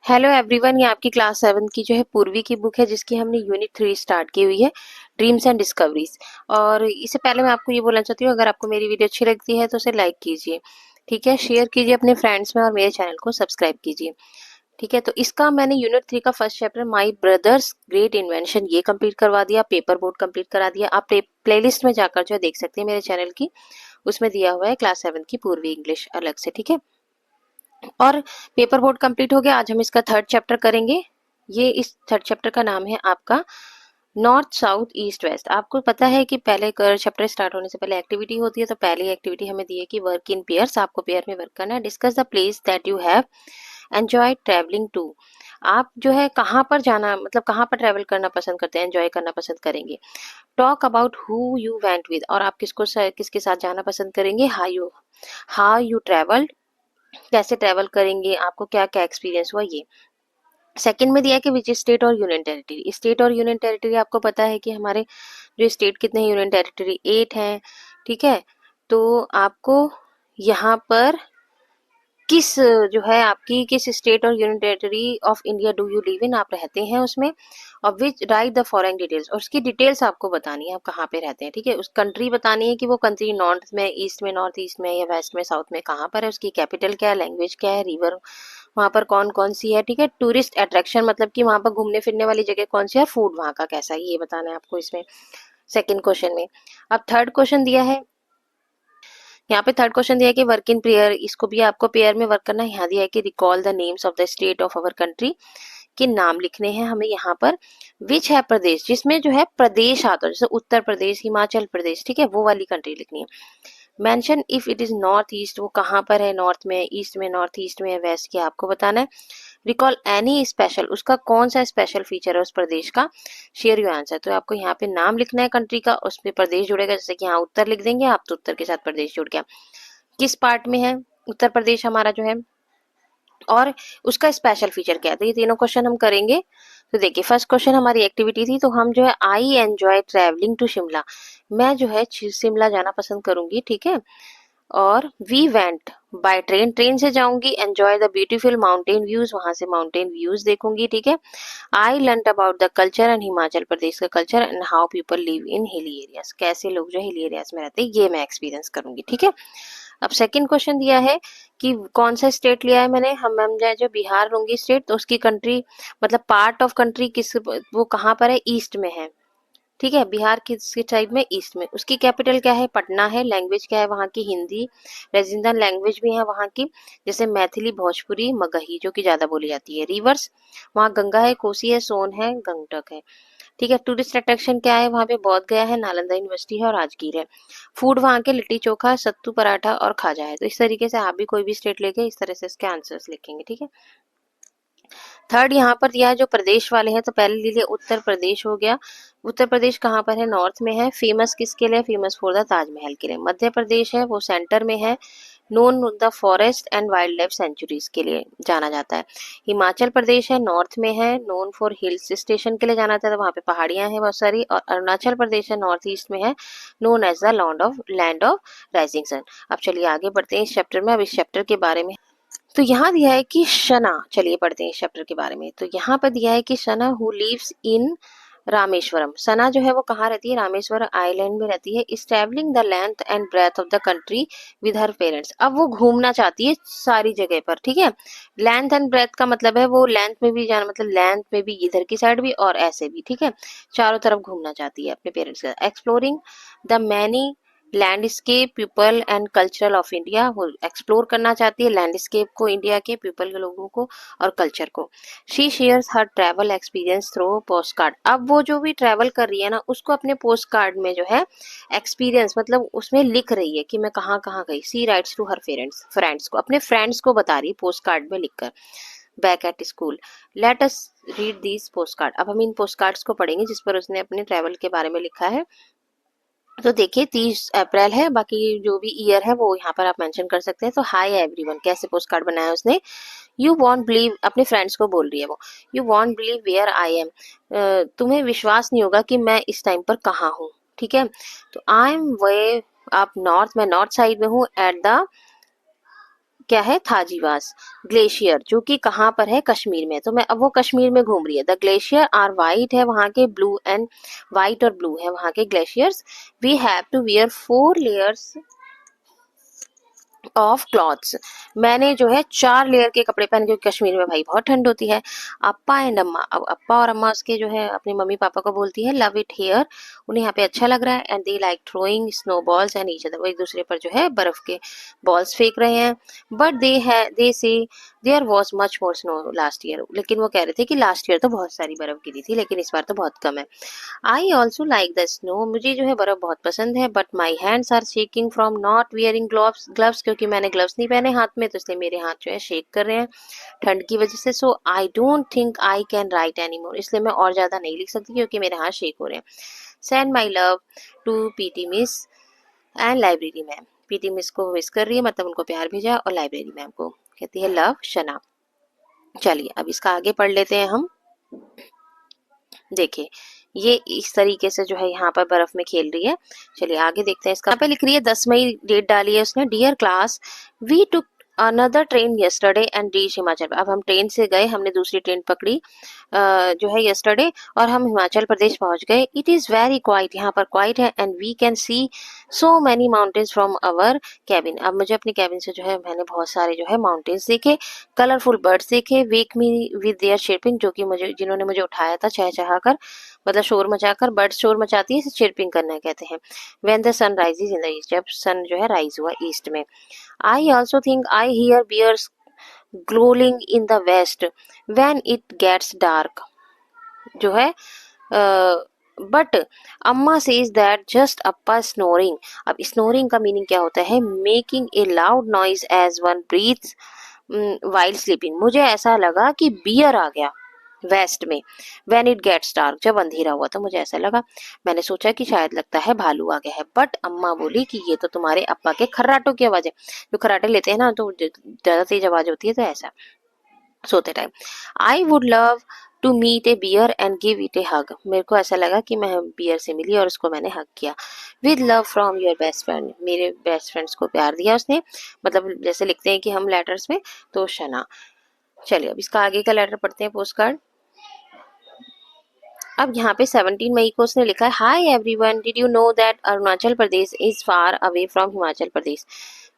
Hello everyone, ये आपकी class 7 की जो है पूर्वी की बुक है जिसकी हमने यूनिट 3 स्टार्ट की हुई है, ड्रीम्स एंड डिस्कवरीज। और इससे पहले मैं आपको ये बोलना चाहती हूँ, अगर आपको मेरी वीडियो अच्छी लगती है तो उसे लाइक कीजिए, ठीक है, शेयर कीजिए अपने फ्रेंड्स में और मेरे चैनल को सब्सक्राइब कीजिए, ठीक है। तो इसका मैंने यूनिट 3 का फर्स्ट चैप्टर माई ब्रदर्स ग्रेट इन्वेंशन ये कंप्लीट करवा दिया, पेपर बोर्ड कंप्लीट करा दिया। आप प्लेलिस्ट में जाकर जो है देख सकते हैं मेरे चैनल की, उसमें दिया हुआ है क्लास 7 की पूर्वी इंग्लिश अलग से, ठीक है। और पेपर बोर्ड कंप्लीट हो गया। आज हम इसका थर्ड चैप्टर करेंगे। ये इस थर्ड चैप्टर का नाम है आपका नॉर्थ साउथ ईस्ट वेस्ट। आपको पता है कि पहले चैप्टर स्टार्ट होने से पहले एक्टिविटी होती है, तो पहली एक्टिविटी हमें दी है कि वर्क इन पेयर्स, आपको पेयर में वर्क करना है। Discuss the place that you have enjoy travelling to. आप जो है कहाँ पर जाना, मतलब कहाँ पर ट्रैवल करना पसंद करते हैं, एंजॉय करना पसंद करेंगे। Talk about who you went with, और आप किसके साथ जाना पसंद करेंगे। हाउ यू ट्रैवल्ड, कैसे ट्रैवल करेंगे, आपको क्या क्या एक्सपीरियंस हुआ ये। सेकंड में दिया है कि विच स्टेट और यूनियन टेरिटरी। स्टेट और यूनियन टेरिटरी आपको पता है कि हमारे जो स्टेट कितने हैं, यूनियन टेरिटरी 8 हैं, ठीक है। तो आपको यहाँ पर किस जो है आपकी किस स्टेट और union territory of India do you live in, आप रहते हैं उसमें। और विच राइट द फॉलोइंग डिटेल्स, और उसकी डिटेल्स आपको बतानी है आप कहाँ पे रहते हैं, ठीक है। उस कंट्री बतानी है कि वो कंट्री नॉर्थ में, ईस्ट में, नॉर्थ ईस्ट में या वेस्ट में, साउथ में, कहाँ पर है, उसकी कैपिटल क्या है, लैंग्वेज क्या है, रिवर वहाँ पर कौन कौन सी है, ठीक है। टूरिस्ट अट्रैक्शन मतलब कि वहाँ पर घूमने फिरने वाली जगह कौन सी है, फूड वहाँ का कैसा है, ये बताना है आपको इसमें सेकंड क्वेश्चन में। अब थर्ड क्वेश्चन दिया है, यहाँ पे थर्ड क्वेश्चन दिया है कि वर्क इन पेयर, इसको भी आपको पेयर में वर्क करना है। यहाँ दिया है कि recall the names of the state of our country, के नाम लिखने हैं हमें यहाँ पर। विच है प्रदेश, जिसमें जो है प्रदेश आता है, जैसे उत्तर प्रदेश, हिमाचल प्रदेश, ठीक है, वो वाली कंट्री लिखनी है। Mention if it is north east, वो कहाँ पर है, नॉर्थ में, ईस्ट में, नॉर्थ ईस्ट में, वेस्ट की आपको बताना है। रिकॉल एनी स्पेशल, उसका कौन सा स्पेशल फीचर है उस प्रदेश का। शेयर योर आंसर, तो आपको यहाँ पे नाम लिखना है कंट्री का, उसमें प्रदेश जुड़ेगा, जैसे कि यहाँ उत्तर लिख देंगे आप, तो उत्तर के साथ प्रदेश जुड़ गया। किस पार्ट में है उत्तर प्रदेश हमारा जो है, और उसका स्पेशल फीचर क्या है। तो ये तीनों क्वेश्चन हम करेंगे। तो देखिए, फर्स्ट क्वेश्चन हमारी एक्टिविटी थी, तो हम जो है I enjoy travelling to Shimla, मैं जो है शिमला जाना पसंद करूंगी, ठीक है। और we went by train, train से जाऊंगी। Enjoy the beautiful mountain views, वहां से माउंटेन व्यूज देखूंगी, ठीक है। I learn about the culture and Himachal Pradesh का culture and how people live in hilly areas, कैसे लोग जो हिली एरियाज में रहते हैं, ये मैं एक्सपीरियंस करूंगी, ठीक है। अब सेकंड क्वेश्चन दिया है कि कौन सा स्टेट लिया है मैंने, हम जाए जो बिहार लूंगी स्टेट, तो उसकी कंट्री मतलब पार्ट ऑफ कंट्री किस, वो कहाँ पर है, ईस्ट में है, ठीक है। बिहार किस टाइप में, ईस्ट में। उसकी कैपिटल क्या है, पटना है। लैंग्वेज क्या है वहाँ की, हिंदी। रेजिडेंट लैंग्वेज भी है वहाँ की, जैसे मैथिली, भोजपुरी, मगही, जो कि ज्यादा बोली जाती है। रिवर्स, वहाँ गंगा है, कोसी है, सोन है, गंगटक है, ठीक है। टूरिस्ट अट्रैक्शन क्या है, वहाँ पे बौद्ध गया है, नालंदा यूनिवर्सिटी है और राजगीर है। फूड वहाँ के लिट्टी चोखा, सत्तू पराठा और खाजा है। तो इस तरीके से आप भी कोई भी स्टेट लेके इस तरह से इसके आंसर्स लिखेंगे, ठीक है। थर्ड यहाँ पर दिया है जो प्रदेश वाले हैं, तो पहले लीजिए उत्तर प्रदेश हो गया। उत्तर प्रदेश कहाँ पर है, नॉर्थ में है। फेमस किसके लिए, फेमस फॉर द ताजमहल के लिए। मध्य प्रदेश है, वो सेंटर में है, known the forest and wild life sanctuaries के लिए जाना जाता है। हिमाचल प्रदेश है, नॉर्थ में है, नोन फॉर हिल्स स्टेशन के लिए जाना जाता है, तो वहाँ पे पहाड़ियां हैं बहुत सारी। और अरुणाचल प्रदेश है, नॉर्थ ईस्ट में है, known as the land of rising sun. अब चलिए आगे बढ़ते हैं इस चैप्टर में। अब इस चैप्टर के बारे में, तो यहाँ दिया है कि शना, चलिए पढ़ते हैं इस चैप्टर के बारे में। तो यहाँ पर दिया है कि शना हु लिव्स इन रामेश्वरम, सना जो है वो कहाँ रहती है, रामेश्वर आइलैंड में रहती है। Is travelling the length and breadth of the country with her parents, अब वो घूमना चाहती है सारी जगह पर, ठीक है। लेंथ एंड ब्रेथ का मतलब है वो लेंथ में भी जाना, मतलब लेंथ में भी, इधर की साइड भी और ऐसे भी, ठीक है, चारों तरफ घूमना चाहती है अपने पेरेंट्स के साथ। Exploring the many landscape people and cultural of India, वो एक्सप्लोर करना चाहती है लैंडस्केप को, इंडिया के पीपल के लोगों को और कल्चर को। She shares her travel experience through post card, अब वो जो भी ट्रैवल कर रही है ना, उसको अपने पोस्ट कार्ड में जो है एक्सपीरियंस, मतलब उसमें लिख रही है कि मैं कहाँ कहाँ गई। सी राइट्स टू हर फ्रेंड्स को, अपने फ्रेंड्स को बता रही है पोस्ट कार्ड में लिखकर। Back at school, let us read these post card, अब हम इन पोस्ट कार्ड्स को पढ़ेंगे जिस पर उसने अपने ट्रैवल के बारे में लिखा है। तो देखिए 30 अप्रैल है, बाकी जो भी ईयर है वो यहाँ पर आप मेंशन कर सकते हैं। तो हाय एवरीवन, कैसे पोस्ट कार्ड बनाया उसने। यू वॉन्ट बिलीव, अपने फ्रेंड्स को बोल रही है वो। You won't believe where I am, तुम्हें विश्वास नहीं होगा कि मैं इस टाइम पर कहाँ हूँ, ठीक है। तो आई एम वे आप नॉर्थ, मैं नॉर्थ साइड में हूँ, एट द क्या है, थाजीवास ग्लेशियर, जो कि कहाँ पर है, कश्मीर में। तो मैं अब वो कश्मीर में घूम रही है। द ग्लेशियर आर वाइट है वहाँ के, ब्लू एंड वाइट और ब्लू है वहाँ के glaciers. We have to wear 4 layers of clothes. मैंने जो है 4 लेयर के कपड़े पहने, क्योंकि कश्मीर में भाई बहुत ठंड होती है। अप्पा एंड अम्मा, अब अप्पा और अम्मा उसके जो है अपने मम्मी पापा को बोलती है लव इट हियर, उन्हें यहाँ पे अच्छा लग रहा है। And they like throwing snow balls and each other, वो एक दूसरे पर जो है बर्फ के बॉल्स फेंक रहे हैं। But they say there was much more snow last year, लेकिन वो कह रहे थे कि लास्ट ईयर तो बहुत सारी बर्फ गिरी थी, लेकिन इस बार तो बहुत कम है। I also like the snow, मुझे जो है बर्फ बहुत पसंद है। But my hands are shaking from not wearing gloves, क्योंकि मैंने ग्लव्स नहीं पहने हाथ में, तो इसलिए मेरे हाथ जो है शेक कर रहे हैं ठंड की वजह से। So I don't think I can write any more, इसलिए मैं और ज्यादा नहीं लिख सकती क्योंकि मेरे हाथ शेक हो रहे हैं। Send my love to PT miss and library ma'am, PT miss को मिस कर रही है, मतलब उनको प्यार भेजा, और लाइब्रेरी मैम को कहती है लव शना। चलिए अब इसका आगे पढ़ लेते हैं हम। देखिए ये इस तरीके से जो है यहाँ पर बर्फ में खेल रही है। चलिए आगे देखते हैं। इसका यहाँ पे लिख रही है 10 मई डेट डाली है उसने। Dear class, we took another train yesterday and reach Himachal. अब हम ट्रेन से गए, हमने दूसरी ट्रेन पकड़ी जो है यस्टरडे, और हम हिमाचल प्रदेश पहुंच गए। इट इज वेरी क्वाइट, यहाँ पर क्वाइट है। And we can see so many mountains from our cabin. अब मुझे अपनी कैबिन से जो है मैंने बहुत सारे जो है माउंटेन्स देखे, कलरफुल बर्ड्स देखे, वेक मी विद देयर चिरपिंग, जो कि मुझे जिन्होंने मुझे उठाया था चहचहा कर, मतलब शोर मचाकर। बर्ड्स शोर मचाती है, इसे चिरपिंग करना कहते हैं। When the sun rises in the east, जब सन जो है राइज हुआ ईस्ट में। I also think I hear bears growling in the west when it gets dark, जो है but Amma says that just Appa snoring. अब स्नोरिंग का मीनिंग क्या होता है, making a loud noise as one breathes while sleeping. मुझे ऐसा लगा कि बियर आ गया वेस्ट में। व्हेन इट गेट्स डार्क, जब अंधेरा हुआ तो मुझे ऐसा लगा, मैंने सोचा कि शायद लगता है भालू आ गया है। बट अम्मा बोली कि ये तो तुम्हारे अप्पा के खर्राटों की आवाज है, जो खर्राटे लेते हैं ना तो ज्यादा तेज आवाज होती है, तो ऐसा सोते time. I would love to meet a bear and give it a hug, मेरे को ऐसा लगा कि मैं बियर से मिली और उसको मैंने हग किया। With love from your best friend, मेरे बेस्ट फ्रेंड्स को प्यार दिया उसने, मतलब जैसे लिखते हैं कि हम लेटर्स में, तो शना। चलिए अब इसका आगे का लेटर पढ़ते हैं, पोस्ट कार्ड। अब यहाँ पे 17 मई को उसने लिखा है, hi everyone, did you know that Arunachal Pradesh is far away from Himachal Pradesh.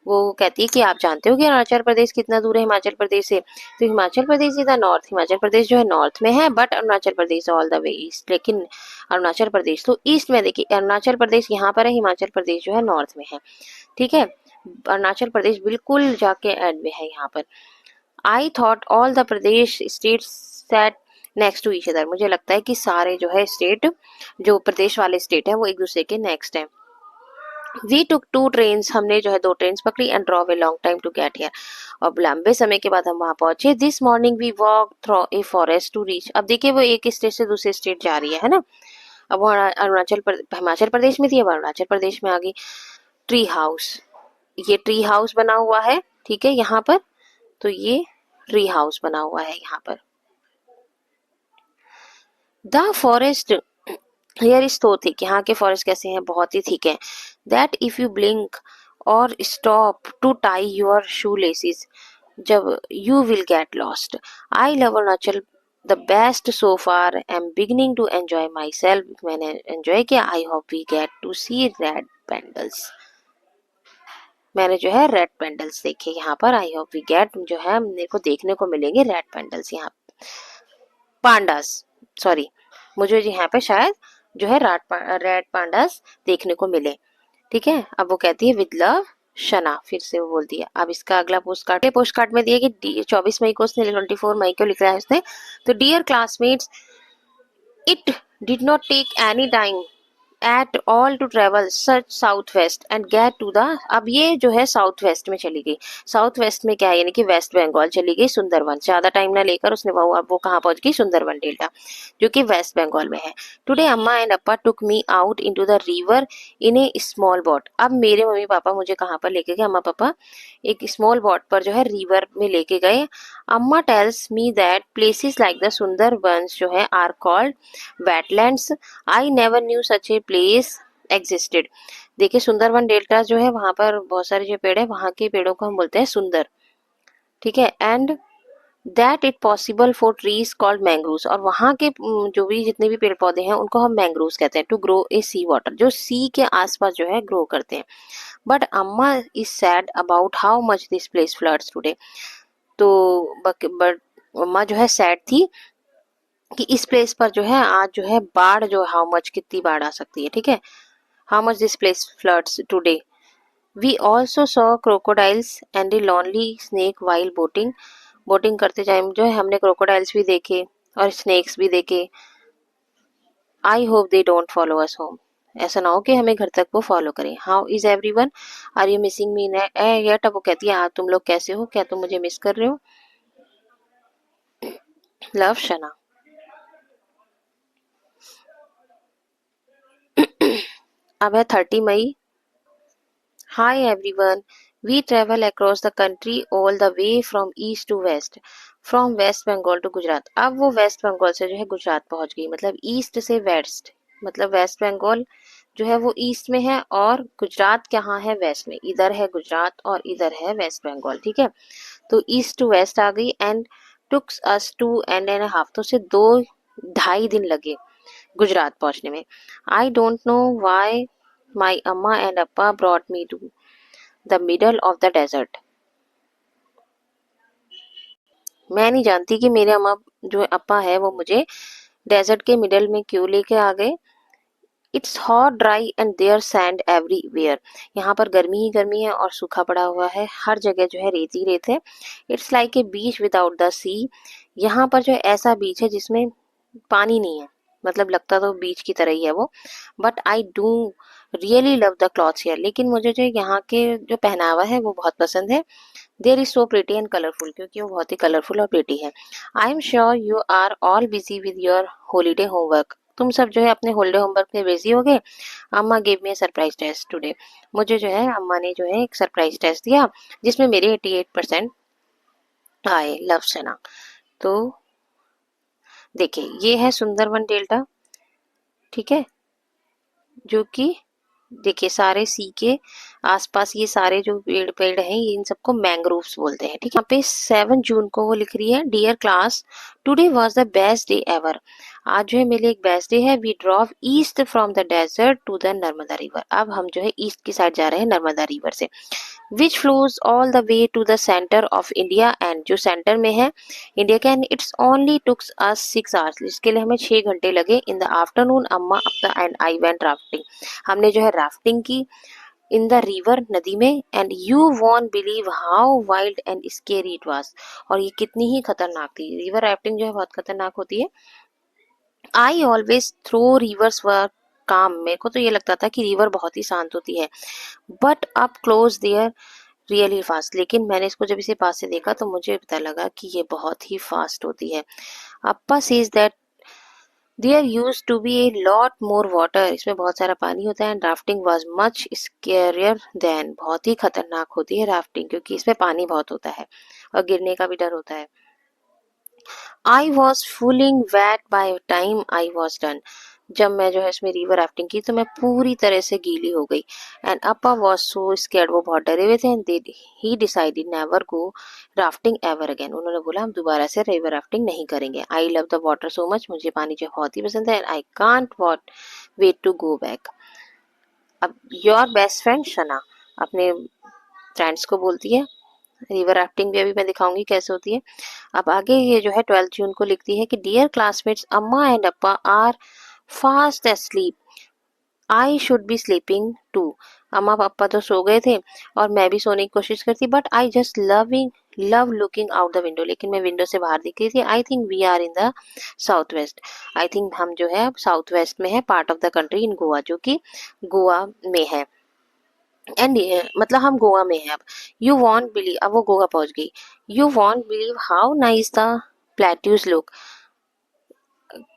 वो कहती है कि आप जानते हो कि अरुणाचल प्रदेश कितना दूर है हिमाचल प्रदेश से। तो Himachal Pradesh is the north, Himachal Pradesh जो है नॉर्थ में है, but Arunachal Pradesh all the way east, लेकिन अरुणाचल प्रदेश तो ईस्ट में। देखिए अरुणाचल प्रदेश यहाँ पर है, हिमाचल प्रदेश जो है नॉर्थ में है, ठीक है। अरुणाचल प्रदेश बिल्कुल जाके एंड में है यहाँ पर। I thought all the Pradesh state set next to each other, मुझे लगता है कि सारे जो है स्टेट, जो प्रदेश वाले स्टेट है, वो एक दूसरे के नेक्स्ट है। वी टुक 2 ट्रेन्स, हमने जो है 2 ट्रेन्स पकड़ी। And drove a long time to get here, अब लंबे समय के बाद हम वहां पहुंचे। This morning we walk through a forest to reach, अब देखिए वो एक स्टेट से दूसरे स्टेट जा रही है ना। अब वो हिमाचल प्रदेश में थी, अब अरुणाचल प्रदेश में आ गई। ट्री हाउस, ये ट्री हाउस बना हुआ है, ठीक है यहाँ पर, तो ये ट्री हाउस बना हुआ है यहाँ पर। The forest here is too thick, यहाँ के फॉरेस्ट कैसे हैं, बहुत ही थिक है। That if you blink or stop to tie your shoe laces, जब you will get lost. I love Arunachal the best so far, I am beginning to enjoy myself, मैंने enjoy किया। I hope we get to see red pandas, मैंने जो है red पेंडल्स देखे यहाँ पर। आई hope we gate, जो है मेरे को देखने को मिलेंगे रेड पेंडल्स यहाँ, पांडास, सॉरी, मुझे यहाँ पे शायद जो है रेड पांडास देखने को मिले, ठीक है। अब वो कहती है विद लव शना, फिर से वो बोलती है। अब इसका अगला पोस्ट कार्ड में दिया कि 24 मई को उसने, 24 मई को लिख रहा है उसने। तो dear classmates, it did not take any time at all to travel such south west and get to the, अब ये जो है साउथ वेस्ट में चली गई। साउथ वेस्ट में क्या है, यानी कि वेस्ट बंगाल चली गई, सुंदरवन। ज्यादा टाइम ना लेकर उसने वो कहाँ पहुंच गई, सुंदरवन डेल्टा, जो कि वेस्ट बंगाल में है। टुडे अम्मा and Appa took me out into the river in A small boat, अब मेरे मम्मी पापा मुझे कहाँ पर लेके गए, अम्मा पापा एक स्मॉल बोट पर जो है रिवर में लेके गए। Amma tells me that places like the Sundarbans जो है are called wetlands, I never knew such a place existed. देखिए सुंदरवन डेल्टा जो है वहां पर बहुत सारे जो पेड़ है, वहां के पेड़ों को हम बोलते हैं सुंदर, ठीक है, and that it possible for trees called mangroves, और वहाँ के जो भी जितने भी पेड़ पौधे हैं उनको हम मैंग्रोव्स कहते हैं, to grow a sea water, जो सी के आसपास जो है ग्रो करते हैं। बट अम्मा is sad about how much this place floods today. तो बट अम्मा जो है सैड थी कि इस प्लेस पर जो है आज जो है बाढ़ जो हाउ मच कितनी बाढ़ आ सकती है, ठीक है, how much this place floods today. We also saw crocodiles and a lonely snake while boating. Boating करते टाइम जो है हमने क्रोकोडाइल्स भी देखे और स्नेक्स भी देखे। I hope they don't follow us home, ऐसा ना हो कि हमें घर तक वो फॉलो करें। How is everyone, are you missing me yet. अब वो कहती है हाँ तुम लोग कैसे हो, क्या तुम मुझे मिस कर रहे हो। Love Shana. अब है 30 मई। Hi everyone, we travel across the country all the way from east to west, from West Bengal to Gujarat. अब वो वेस्ट बंगाल से जो है गुजरात पहुंच गई, मतलब ईस्ट से वेस्ट, मतलब वेस्ट बंगाल जो है वो ईस्ट में है और गुजरात कहाँ है, वेस्ट में। इधर है गुजरात और इधर है वेस्ट बंगाल, ठीक है। तो ईस्ट टू वेस्ट आ गई एंड टुक्स अस 2.5 तो से 2.5 दिन लगे गुजरात पहुंचने में। I don't know why my Amma and Appa brought me to the middle of the desert. मैं नहीं जानती कि मेरे अम्मा जो अप्पा है वो मुझे डेजर्ट के मिडल में क्यों लेके आ गए। It's hot dry and there sand everywhere. यहाँ पर गर्मी ही गर्मी है और सूखा पड़ा हुआ है, हर जगह जो है रेत ही रेत है। It's like a beach without the sea. यहाँ पर जो है ऐसा बीच है जिसमें पानी नहीं है, मतलब लगता तो बीच की तरह ही है वो। But I do really love the clothes here, लेकिन मुझे जो यहाँ के जो पहनावा है वो बहुत पसंद है। There is so pretty and colourful, क्योंकि वो बहुत ही कलरफुल और प्रिटी है। I am sure you are all busy with your holiday homework. तुम सब जो है अपने हॉलीडे होमवर्क में बिजी हो गए। Amma gave me surprise test today. मुझे जो है अम्मा ने जो है एक सरप्राइज टेस्ट दिया जिसमें मेरे 88% आए। लव सना। तो देखिए ये है सुंदरवन डेल्टा, ठीक है, जो कि देखिए सारे सी के आसपास ये सारे जो पेड़ पेड़ हैं ये इन सबको मैंग्रोव्स बोलते हैं, ठीक है। यहाँ पे 7 जून को वो लिख रही है, dear class today was the best day ever. आज जो है मेरे लिए एक बेस्ट डे है। We drove east from the desert to the Narmada river. अब हम जो है ईस्ट की साइड जा रहे हैं नर्मदा रिवर से, which flows all the way to the centre of India, and जो सेंटर में है इंडिया के, and it's only takes us 6 hours, इसके लिए हमें 6 घंटे लगे। इन द आफ्टरनून अम्मा अपना एंड आई वेंट राफ्टिंग। हमने जो है राफ्टिंग की इन द रिवर, नदी में, and you won't believe how wild and scary it was, और ये कितनी ही खतरनाक थी। रिवर राफ्टिंग जो है बहुत खतरनाक होती है। आई ऑलवेज थ्रो रिवर्स वर काम, मेरे को तो ये लगता था कि रिवर बहुत ही शांत होती है, but up close there really fast, लेकिन मैंने इसको जब इसे पास से देखा तो मुझे पता लगा कि ये बहुत ही फास्ट होती है। Appa says that there used to be a lot more water, इसमें बहुत सारा पानी होता है। And rafting was much scarier then, बहुत ही खतरनाक होती है राफ्टिंग क्योंकि इसमें पानी बहुत होता है और गिरने का भी डर होता है। I was fooling wet by time I was done, जब मैं जो है इसमें रिवर राफ्टिंग की तो मैं पूरी तरह से गीली हो गई। एंड अपा वॉज सो स्कैर्ड, वो बहुत डरे हुए थे। And he decided never go rafting ever again, उन्होंने बोला हम दोबारा से रिवर राफ्टिंग नहीं करेंगे। I love the water so much, मुझे पानी जो बहुत ही पसंद है। And I can't what wait to go back. अब योर बेस्ट फ्रेंड शना अपने फ्रेंड्स को बोलती है, रिवर राफ्टिंग भी अभी मैं दिखाऊंगी कैसे होती है। अब आगे ये जो है 12 जून को लिखती है कि dear classmates Amma and Appa are fast asleep, I should be sleeping too. अम्मा पापा तो सो गए थे और मैं भी सोने की कोशिश करती, but I just love looking out the window, लेकिन मैं विंडो से बाहर दिख रही थी। I think we are in the south west, I think हम जो है साउथ वेस्ट में है, part of the country in Goa, जो कि गोवा में है। एंड मतलब हम गोवा में हैं अब। यू वॉन्ट बिलीव, अब वो गोवा पहुंच गई। You won't believe how nice the plateaus look,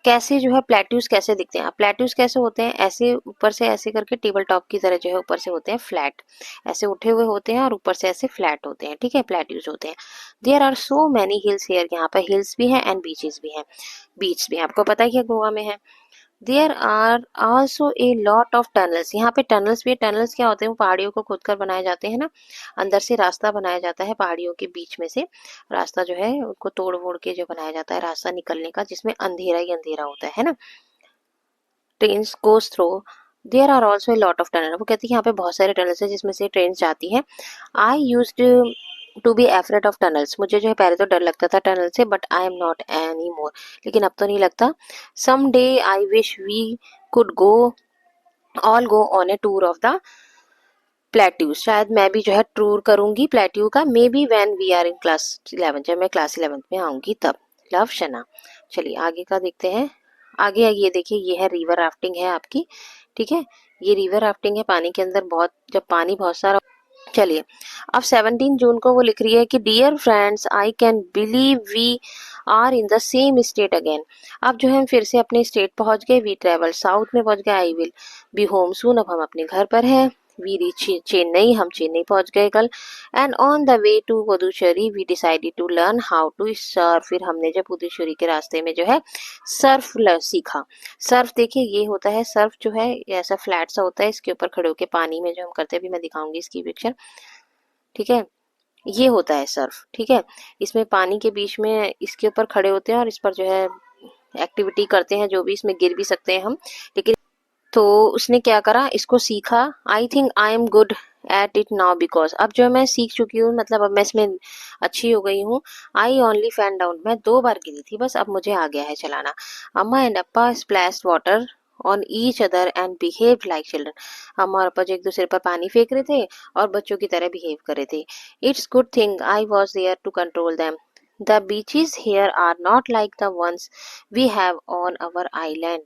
कैसे जो है प्लेट्यूज कैसे दिखते हैं। प्लेट्यूज कैसे होते हैं, ऐसे ऊपर से ऐसे करके टेबल टॉप की तरह जो है ऊपर से होते हैं फ्लैट, ऐसे उठे हुए होते हैं और ऊपर से ऐसे फ्लैट होते हैं, ठीक है, प्लेट्यूज होते हैं। There are so many hills here, यहाँ पर हिल्स भी हैं एंड बीचेस भी हैं, बीच भी आपको पता ही है गोवा में है। There are also a lot of tunnels, यहाँ पे टनल्स भी है। टनल्स क्या होते हैं, वो पहाड़ियों को खोद कर बनाए जाते हैं ना, अंदर से रास्ता बनाया जाता है, पहाड़ियों के बीच में से रास्ता जो है उनको तोड़ वोड़ के जो बनाया जाता है रास्ता निकलने का, जिसमें अंधेरा ही अंधेरा होता है ना, trains goes through. There are also a lot of tunnel, वो कहती है यहाँ पे बहुत सारे टनल्स हैं जिसमें से ट्रेन जाती है। I use to be afraid of tunnels, मुझे जो है पहले तो डर लगता था टनल से, but I am not any more, लेकिन अब तो नहीं लगता। Some day I wish we could go all go on a tour of the plateaus, शायद मैं भी जो है टूर करूंगी प्लेट्यू का, maybe when we are in class 11, जब मैं क्लास 11 में आऊंगी तब। लव शना। चलिए आगे का देखते हैं। आगे ये देखिए, ये है रिवर राफ्टिंग है आपकी, ठीक है, ये रिवर राफ्टिंग है पानी के अंदर, बहुत जब पानी बहुत सारा। चलिए अब 17 जून को वो लिख रही है कि dear friends I can believe we are in the same state again, अब जो है हम फिर से अपने स्टेट पहुंच गए, वी ट्रेवल साउथ में पहुंच गए, I will be home soon, अब हम अपने घर पर हैं, वी रीच चेन्नई, हम चेन्नई पहुंच गए कल, and on the way to Puducherry we decided to learn how to surf, फिर हमने जो पुदुचेरी के रास्ते में जो है सर्फ सीखा। सर्फ देखिए ये होता है, सर्फ जो है ऐसा फ्लैट सा होता है, इसके ऊपर खड़े होकर पानी में जो हम करते हैं, अभी मैं दिखाऊंगी इसकी पिक्चर, ठीक है, ये होता है सर्फ, ठीक है, इसमें पानी के बीच में इसके ऊपर खड़े होते हैं और इस पर जो है एक्टिविटी करते हैं, जो भी, इसमें गिर भी सकते हैं हम, लेकिन तो उसने क्या करा, इसको सीखा। I think I am good at it now because, अब जो मैं सीख चुकी हूँ, मतलब अब मैं इसमें अच्छी हो गई हूँ। आई ओनली फैंड आउट, मैं 2 बार गिरी थी बस, अब मुझे आ गया है चलाना। अम्मा and Appa splash water on each other and behave like children, अम्मा और अप्पा जो एक दूसरे पर पानी फेंक रहे थे और बच्चों की तरह बिहेव कर रहे थे। It's good thing I was there to control them, the beaches here are not like the ones we have on our island,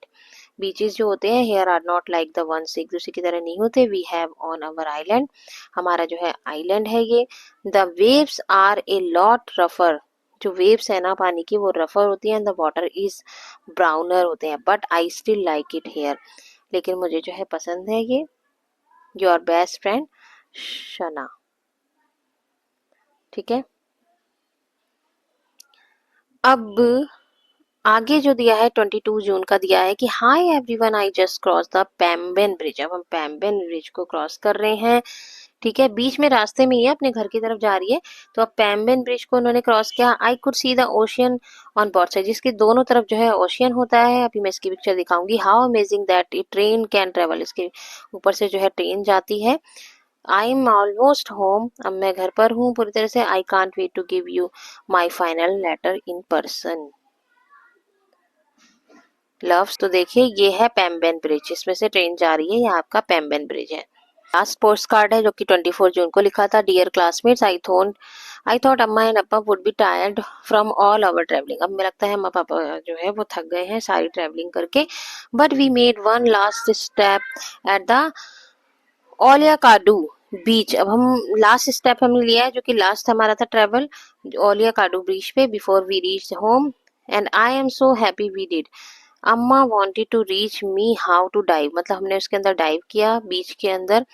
beaches जो होते हैं here are not like the ones, एक दूसरे की तरह नहीं होते, we have on our island, हमारा जो है आइलैंड है ये। The waves are a lot रफर, जो वेव्स है ना पानी की वो रफर होती है, द वाटर इज ब्राउनर होते हैं, but I still like it here, लेकिन मुझे जो है पसंद है ये। योर बेस्ट फ्रेंड शना, ठीक है। अब आगे जो दिया है 22 जून का दिया है कि hi everyone I just cross the Pamban bridge, अब हम पैम्बेन ब्रिज को क्रॉस कर रहे हैं, ठीक है, बीच में रास्ते में ही है, अपने घर की तरफ जा रही है, तो अब पैम्बेन ब्रिज को उन्होंने क्रॉस किया। I could see the ocean on both side, जिसके दोनों तरफ जो है ओशियन होता है, अभी मैं इसकी पिक्चर दिखाऊंगी। How amazing that A train can travel, इसके ऊपर से जो है ट्रेन जाती है। आई एम ऑलमोस्ट होम, अब मैं घर पर हूँ पूरी तरह से। I can't wait to give you my final letter in person, loves. तो देखिए ये है पैम्बेन ब्रिज, इसमें से ट्रेन जा रही है, ये आपका पैम्बेन ब्रिज है। लास्ट पोस्ट कार्ड है जो कि 24 जून को लिखा था। Dear classmates, I thought Amma and Appa would be tired from all our travelling, अब मुझे लगता है अम्मा पापा जो है वो थक गए हैं सारी ट्रेवलिंग करके, but we made one last step at the Olaikuda beach, अब हम लास्ट स्टेप हमने लिया है जो कि लास्ट हमारा था ट्रेवल ओलियाकाडू बीच पे, before we reach home, and I am so happy we did. Amma wanted to reach me how to dive, मतलब हमने उसके अंदर डाइव किया बीच के अंदर,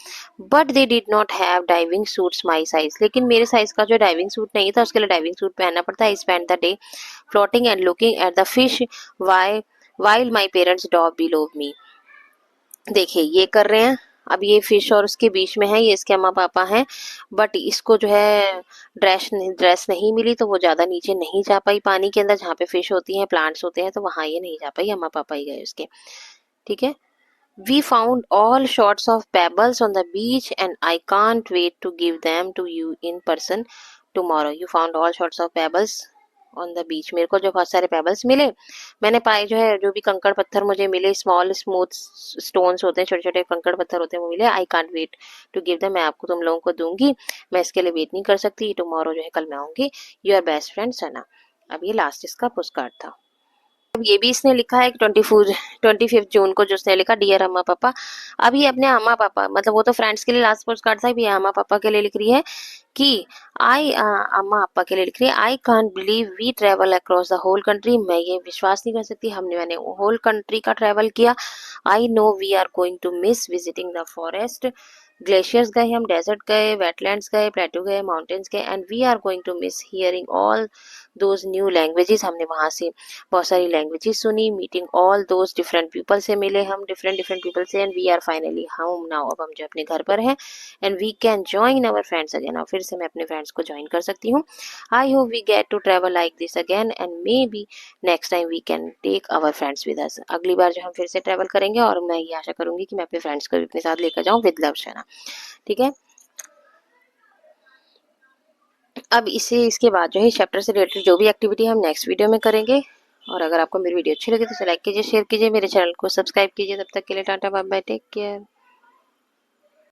but they did not have diving suits my size, लेकिन मेरे साइज का जो डाइविंग सूट नहीं था, उसके लिए डाइविंग सूट पहनना पड़ता है। I spend the day floating and looking at the fish while my parents dog below मी, देखिए ये कर रहे हैं, अब ये फिश और उसके बीच में है, ये इसके अम्मा पापा हैं, बट इसको जो है ड्रेस नहीं मिली, तो वो ज्यादा नीचे नहीं जा पाई पानी के अंदर, जहाँ पे फिश होती हैं प्लांट्स होते हैं, तो वहां ये नहीं जा पाई, अम्मा पापा ही गए उसके, ठीक है। We found all sorts of pebbles on the beach and I can't wait to give them to you in person tomorrow, you found all sorts of pebbles on the beach, मेरे को जो बहुत सारे पेबल्स मिले, मैंने पाए जो है, जो भी कंकड़ पत्थर मुझे मिले, स्मॉल स्मूथ स्टोन्स होते हैं, छोटे छोटे कंकड़ पत्थर होते हैं, वो मिले। I can't wait to give them, मैं आपको तुम लोगों को दूंगी, मैं इसके लिए वेट नहीं कर सकती, टुमारो जो है कल मैं आऊंगी। योर बेस्ट फ्रेंड सना, अब ये लास्ट इसका पोस्ट कार्ड था। अब ये भी इसने लिखा है 25 जून को, जो उसने लिखा डियर अम्मा पापा, अब ये अपने अम्मा पापा, मतलब वो तो फ्रेंड्स के लिए लास्ट पोस्ट कार्ड था, ये अम्मा पापा के लिए लिख रही है कि अम्मा पापा के लिए लिख रही है, I can't believe we travel across the whole country, मैं ये विश्वास नहीं कर सकती मैंने होल कंट्री का ट्रेवल किया। I know we are going to miss visiting the forest, glaciers गए हम, डेजर्ट गए, वेटलैंड्स गए, प्लेटू गए, माउंटेन्स गए, and we are going to miss hearing all those new languages, हमने वहाँ से बहुत सारी लैंग्वेजेस सुनी, meeting all those different people से मिले हम, डिफरेंट डिफरेंट पीपल से, and we are finally home now, अब हम जो अपने घर पर हैं, and we can join our friends again, और फिर से मैं अपने फ्रेंड्स को ज्वाइन कर सकती हूँ। I hope we get to travel like this again, and maybe next time we can take our friends with us, अगली बार जो हम फिर से ट्रैवल करेंगे, और मैं ये आशा करूंगी कि मैं अपने फ्रेंड्स को भी अपने साथ लेकर जाऊँ विद लव। ठीक है। अब इसके बाद जो है चैप्टर से रिलेटेड जो भी एक्टिविटी हम नेक्स्ट वीडियो में करेंगे, और अगर आपको मेरी वीडियो अच्छी लगी तो लाइक कीजिए, शेयर कीजिए, मेरे चैनल को सब्सक्राइब कीजिए। तब तक के लिए tata bye bye, take care.